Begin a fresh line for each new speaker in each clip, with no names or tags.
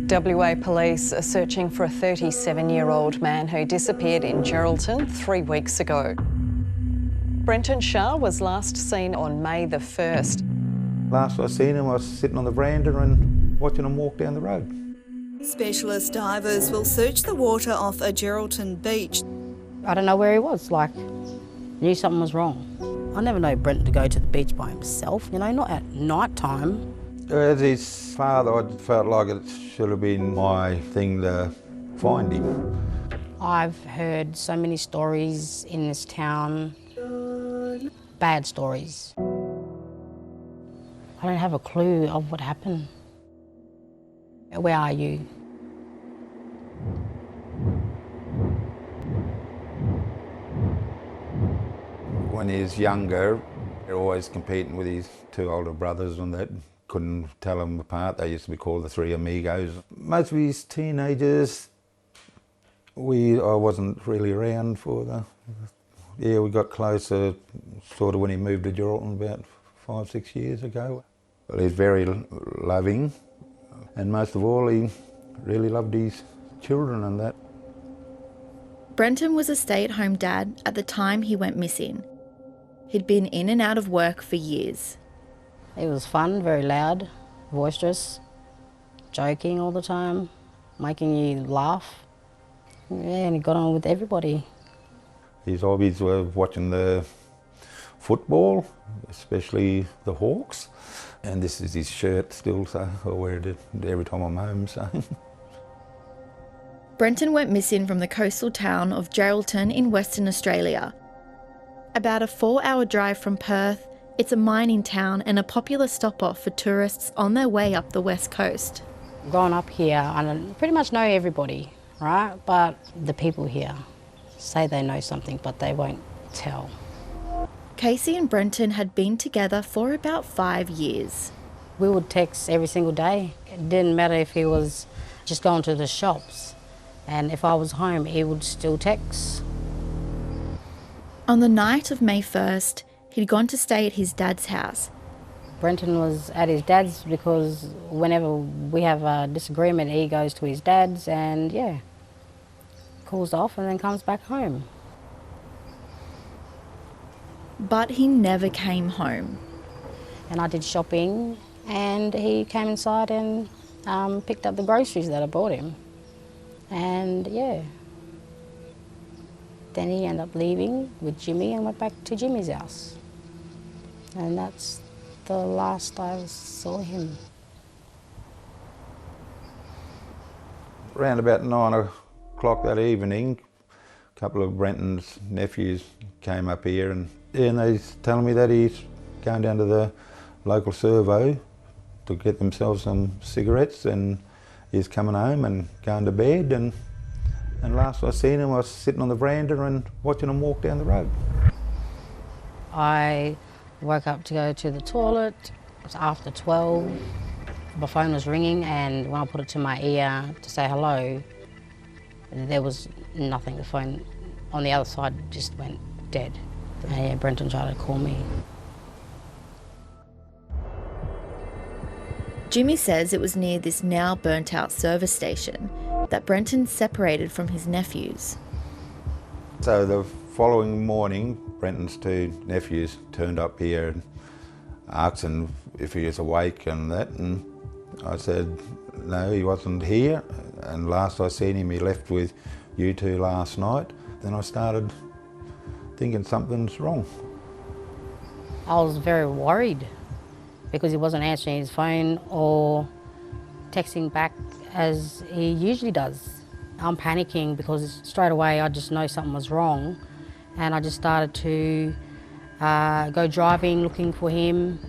WA police are searching for a 37-year-old man who disappeared in Geraldton 3 weeks ago. Brenton Shar was last seen on May the 1st.
Last I seen him, I was sitting on the veranda and watching him walk down the road.
Specialist divers will search the water off a Geraldton beach.
I don't know where he was, knew something was wrong. I never know Brenton to go to the beach by himself, not at night time.
As his father, I felt like it should have been my thing to find him.
I've heard so many stories in this town, bad stories. I don't have a clue of what happened. Where are you?
When he was younger, they were always competing with his two older brothers and that. Couldn't tell them apart. They used to be called the Three Amigos. Most of his teenagers, I wasn't really around for we got closer sort of when he moved to Geraldton about 5, 6 years ago. Well, he's very loving, and most of all, he really loved his children and that.
Brenton was a stay-at-home dad at the time he went missing. He'd been in and out of work for years.
It was fun, very loud, boisterous, joking all the time, making you laugh. Yeah, and he got on with everybody.
His hobbies were watching the football, especially the Hawks. And this is his shirt still, so I wear it every time I'm home. So.
Brenton went missing from the coastal town of Geraldton in Western Australia. About a 4-hour drive from Perth, it's a mining town and a popular stop-off for tourists on their way up the west coast.
Growing up here, I pretty much know everybody, right? But the people here say they know something, but they won't tell.
Casey and Brenton had been together for about 5 years.
We would text every single day. It didn't matter if he was just going to the shops, and if I was home, he would still text.
On the night of May 1st, he'd gone to stay at his dad's house.
Brenton was at his dad's because whenever we have a disagreement, he goes to his dad's and, cools off and then comes back home.
But he never came home.
And I did shopping and he came inside and picked up the groceries that I bought him. And, then he ended up leaving with Jimmy and went back to Jimmy's house. And that's the last I saw him.
Around about 9 o'clock that evening, a couple of Brenton's nephews came up here and they was telling me that he's going down to the local servo to get themselves some cigarettes and he's coming home and going to bed. And last I seen him, I was sitting on the veranda and watching him walk down the road.
I woke up to go to the toilet. It was after 12. My phone was ringing and when I put it to my ear to say hello, there was nothing. The phone on the other side just went dead. And Brenton tried to call me.
Jimmy says it was near this now burnt-out service station that Brenton separated from his nephews.
So the following morning, Brenton's two nephews turned up here and asked him if he was awake and that, and I said no, he wasn't here, and last I seen him he left with you two last night. Then I started thinking something's wrong.
I was very worried because he wasn't answering his phone or texting back as he usually does. I'm panicking because straight away I just know something was wrong, and I just started to go driving, looking for him,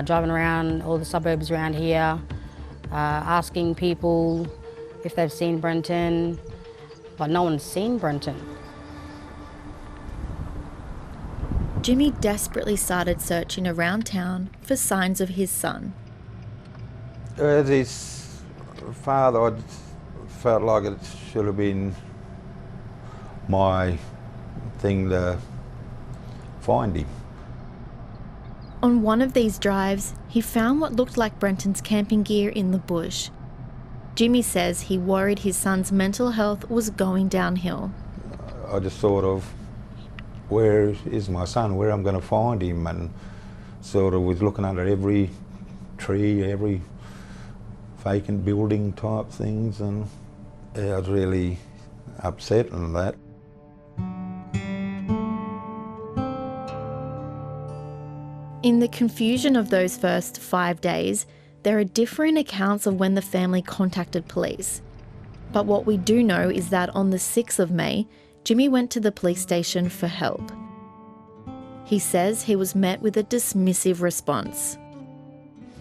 driving around all the suburbs around here, asking people if they've seen Brenton, but no one's seen Brenton.
Jimmy desperately started searching around town for signs of his son.
As his father, I felt like it should have been my thing to find him.
On one of these drives, he found what looked like Brenton's camping gear in the bush. Jimmy says he worried his son's mental health was going downhill.
I just thought of, where is my son, where I'm going to find him, and sort of was looking under every tree, every vacant building type things, and yeah, I was really upset and that.
In the confusion of those first 5 days, there are differing accounts of when the family contacted police. But what we do know is that on the 6th of May, Jimmy went to the police station for help. He says he was met with a dismissive response.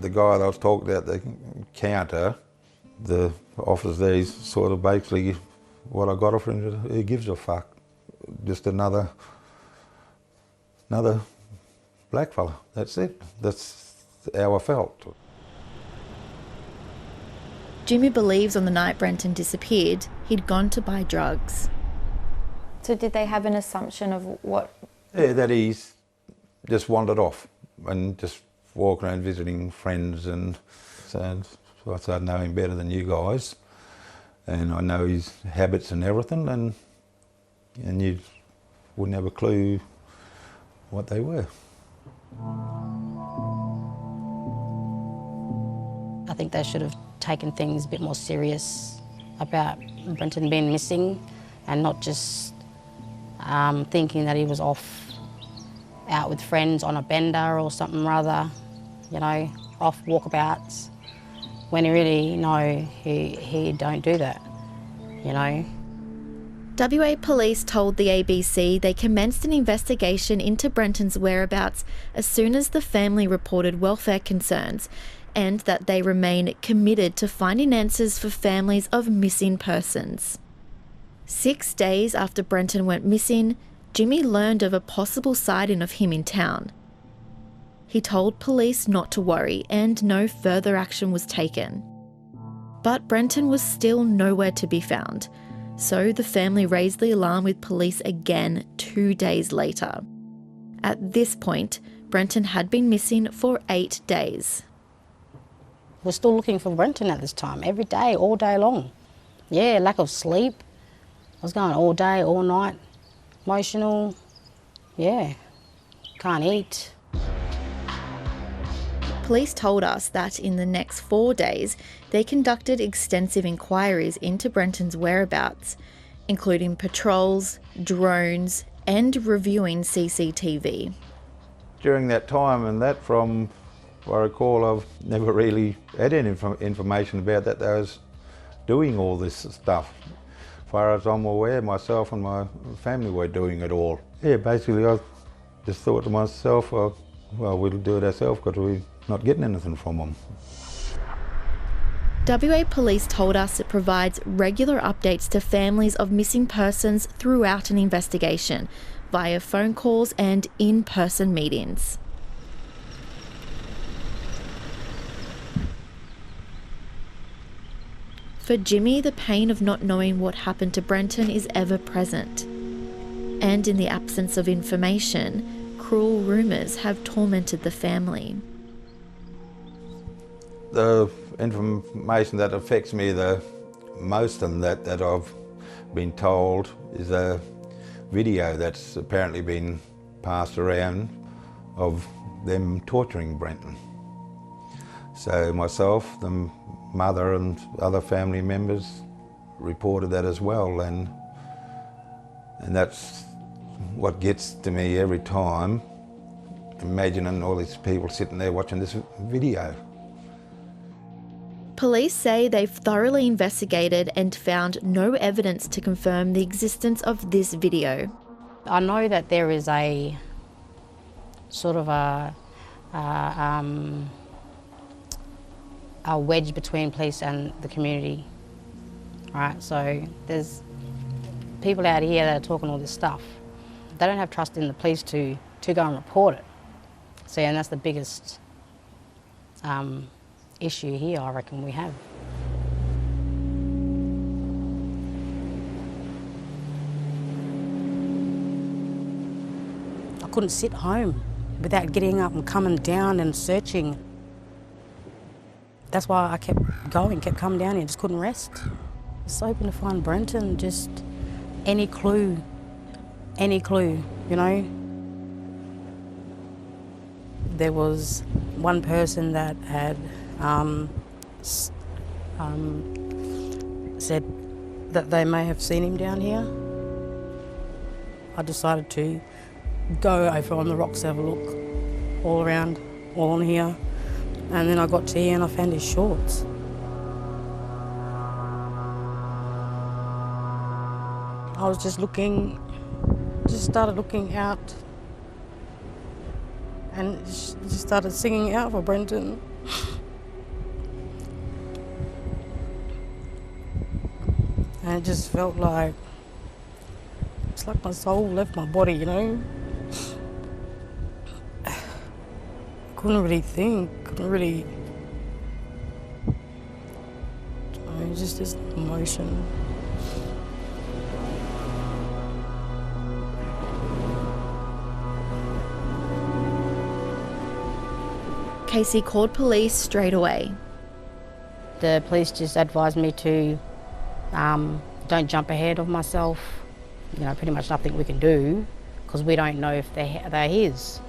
The guy that I was talking about, the counter, the officer there, he's sort of basically, what I got off him, who gives a fuck? Just another black fella, that's it. That's how I felt.
Jimmy believes on the night Brenton disappeared, he'd gone to buy drugs.
So did they have an assumption of what?
Yeah, that he's just wandered off and just walking around visiting friends, and so I started knowing him better than you guys, and I know his habits and everything, and you wouldn't have a clue what they were.
I think they should have taken things a bit more serious about Brenton being missing, and not just thinking that he was off out with friends on a bender or something rather, you know, off walkabouts, when he really, he don't do that, you know.
WA Police told the ABC they commenced an investigation into Brenton's whereabouts as soon as the family reported welfare concerns, and that they remain committed to finding answers for families of missing persons. 6 days after Brenton went missing, Jimmy learned of a possible sighting of him in town. He told police not to worry, and no further action was taken. But Brenton was still nowhere to be found, so the family raised the alarm with police again 2 days later. At this point, Brenton had been missing for 8 days.
We're still looking for Brenton at this time, every day, all day long. Yeah, lack of sleep. I was going all day, all night, emotional, yeah, can't eat.
Police told us that in the next 4 days, they conducted extensive inquiries into Brenton's whereabouts, including patrols, drones, and reviewing CCTV.
During that time, and that from what I recall, I've never really had any information about that they was doing all this stuff. As far as I'm aware, myself and my family were doing it all. Yeah, basically I just thought to myself, well, we'll do it ourselves because we're not getting anything from them.
WA Police told us it provides regular updates to families of missing persons throughout an investigation, via phone calls and in-person meetings. For Jimmy, the pain of not knowing what happened to Brenton is ever present. And in the absence of information, cruel rumours have tormented the family.
The information that affects me the most, and that I've been told, is a video that's apparently been passed around of them torturing Brenton. So myself, the mother and other family members reported that as well, and that's what gets to me every time, imagining all these people sitting there watching this video.
Police say they've thoroughly investigated and found no evidence to confirm the existence of this video.
I know that there is a sort of a wedge between police and the community, right? So there's people out here that are talking all this stuff. They don't have trust in the police to go and report it. So, and that's the biggest issue here, I reckon we have. I couldn't sit home. without getting up and coming down and searching. That's why I kept going, kept coming down here, just couldn't rest. Just hoping to find Brenton, just any clue, you know. There was one person that had said that they may have seen him down here. I decided to go over on the rocks, have a look all around, all on here. And then I got to here and I found his shorts. I was just looking, just started looking out and just started singing out for Brenton. And it just felt like, it's like my soul left my body, you know? Couldn't really think, couldn't really, it was just this emotion.
Casey called police straight away.
The police just advised me to don't jump ahead of myself. You know, pretty much nothing we can do because we don't know if they're his.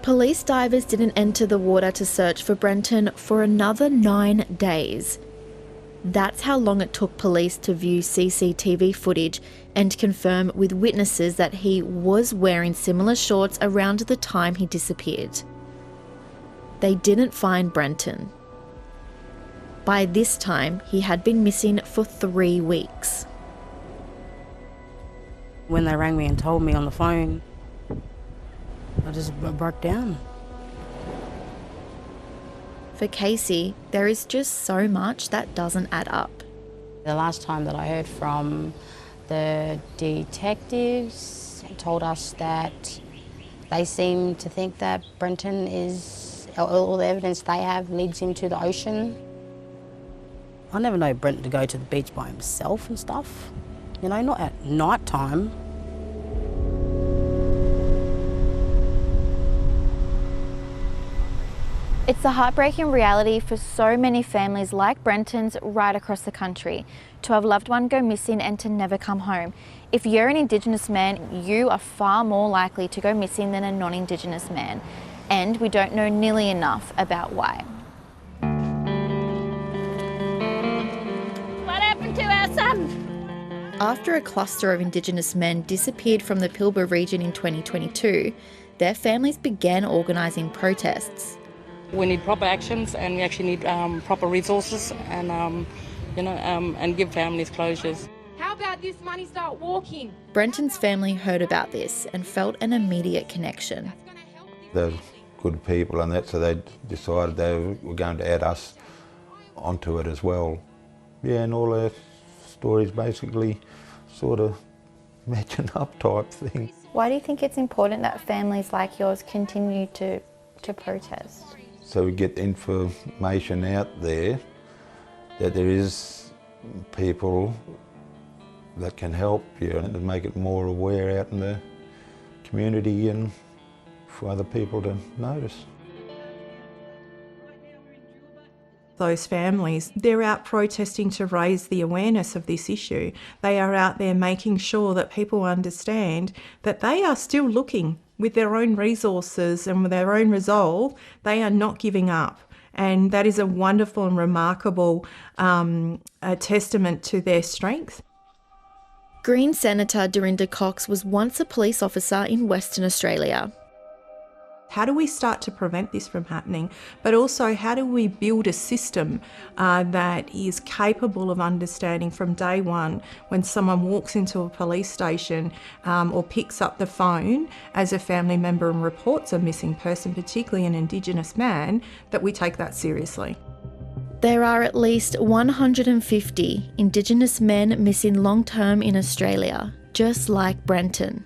Police divers didn't enter the water to search for Brenton for another 9 days. That's how long it took police to view CCTV footage and confirm with witnesses that he was wearing similar shorts around the time he disappeared. They didn't find Brenton. By this time, he had been missing for 3 weeks.
When they rang me and told me on the phone, I just broke down.
For Casey, there is just so much that doesn't add up.
The last time that I heard from the detectives told us that they seem to think that Brenton is, all the evidence they have leads him to the ocean. I never know Brenton to go to the beach by himself and stuff, you know, not at night time.
It's a heartbreaking reality for so many families like Brenton's right across the country, to have a loved one go missing and to never come home. If you're an Indigenous man, you are far more likely to go missing than a non-Indigenous man, and we don't know nearly enough about why.
What happened to our son?
After a cluster of Indigenous men disappeared from the Pilbara region in 2022, their families began organising protests.
We need proper actions, and we actually need proper resources, and and give families closures.
How about this money start walking?
Brenton's family heard about this and felt an immediate connection.
They're good people and that, so they decided they were going to add us onto it as well. Yeah, and all their stories basically sort of matching up type thing.
Why do you think it's important that families like yours continue to protest?
So we get information out there that there is people that can help you and make it more aware out in the community and for other people to notice.
Those families, they're out protesting to raise the awareness of this issue. They are out there making sure that people understand that they are still looking with their own resources and with their own resolve. They are not giving up. And that is a wonderful and remarkable testament to their strength.
Green Senator Dorinda Cox was once a police officer in Western Australia.
How do we start to prevent this from happening? But also, how do we build a system that is capable of understanding from day one when someone walks into a police station or picks up the phone as a family member and reports a missing person, particularly an Indigenous man, that we take that seriously.
There are at least 150 Indigenous men missing long-term in Australia, just like Brenton.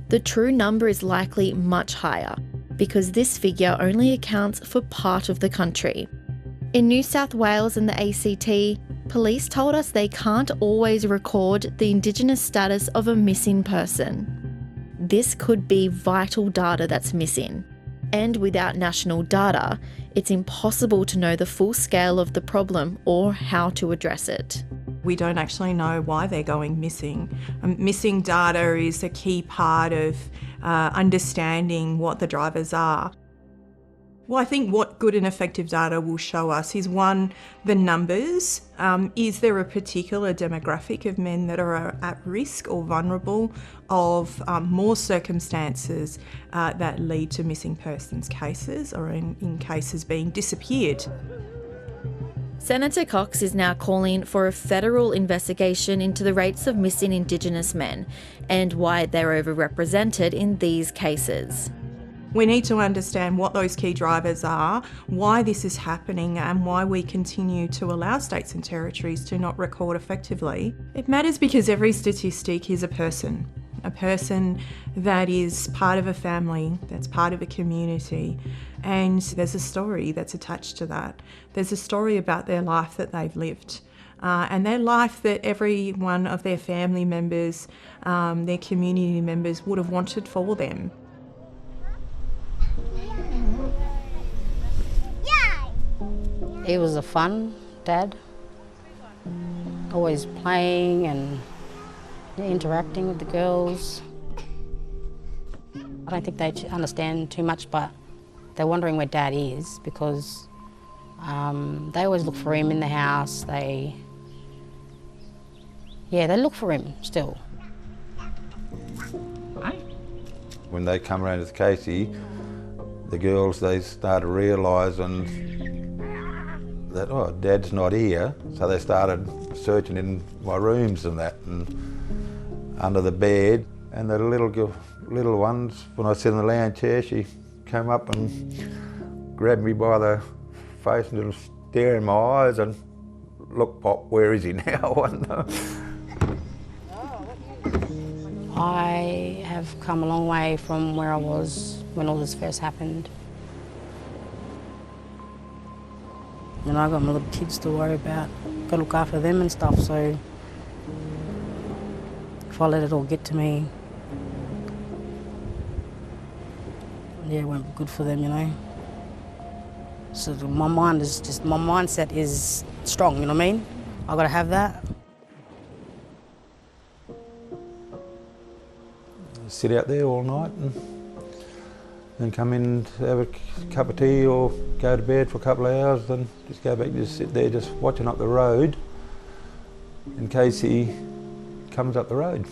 The true number is likely much higher, because this figure only accounts for part of the country. In New South Wales and the ACT, police told us they can't always record the Indigenous status of a missing person. this could be vital data that's missing. And without national data, it's impossible to know the full scale of the problem or how to address it.
We don't actually know why they're going missing. Missing data is a key part of understanding what the drivers are. Well, I think what good and effective data will show us is, one, the numbers. Is there a particular demographic of men that are at risk or vulnerable of more circumstances that lead to missing persons cases, or in cases being disappeared?
Senator Cox is now calling for a federal investigation into the rates of missing Indigenous men and why they're overrepresented in these cases.
We need to understand what those key drivers are, why this is happening, and why we continue to allow states and territories to not record effectively. It matters because every statistic is a person that is part of a family, that's part of a community, and there's a story that's attached to that. There's a story about their life that they've lived. And their life that every one of their family members, their community members would have wanted for them.
He was a fun dad, always playing and interacting with the girls. I don't think they understand too much, but they're wondering where Dad is because they always look for him in the house. They look for him still.
When they come around to Casey, the girls, they start realising that, oh, Dad's not here, so they started searching in my rooms and that, and under the bed. And the little ones, when I sit in the lounge chair, she came up and grabbed me by the face and just stared in my eyes and, look, Pop, where is he now?
I have come a long way from where I was when all this first happened. You know, I've got my little kids to worry about. Got to look after them and stuff, so if I let it all get to me, yeah, it won't be good for them, you know. So my mindset is strong, you know what I mean? I've got to have that.
Sit out there all night and come in, have a cup of tea or go to bed for a couple of hours, then just go back and just sit there just watching up the road in case he comes up the road.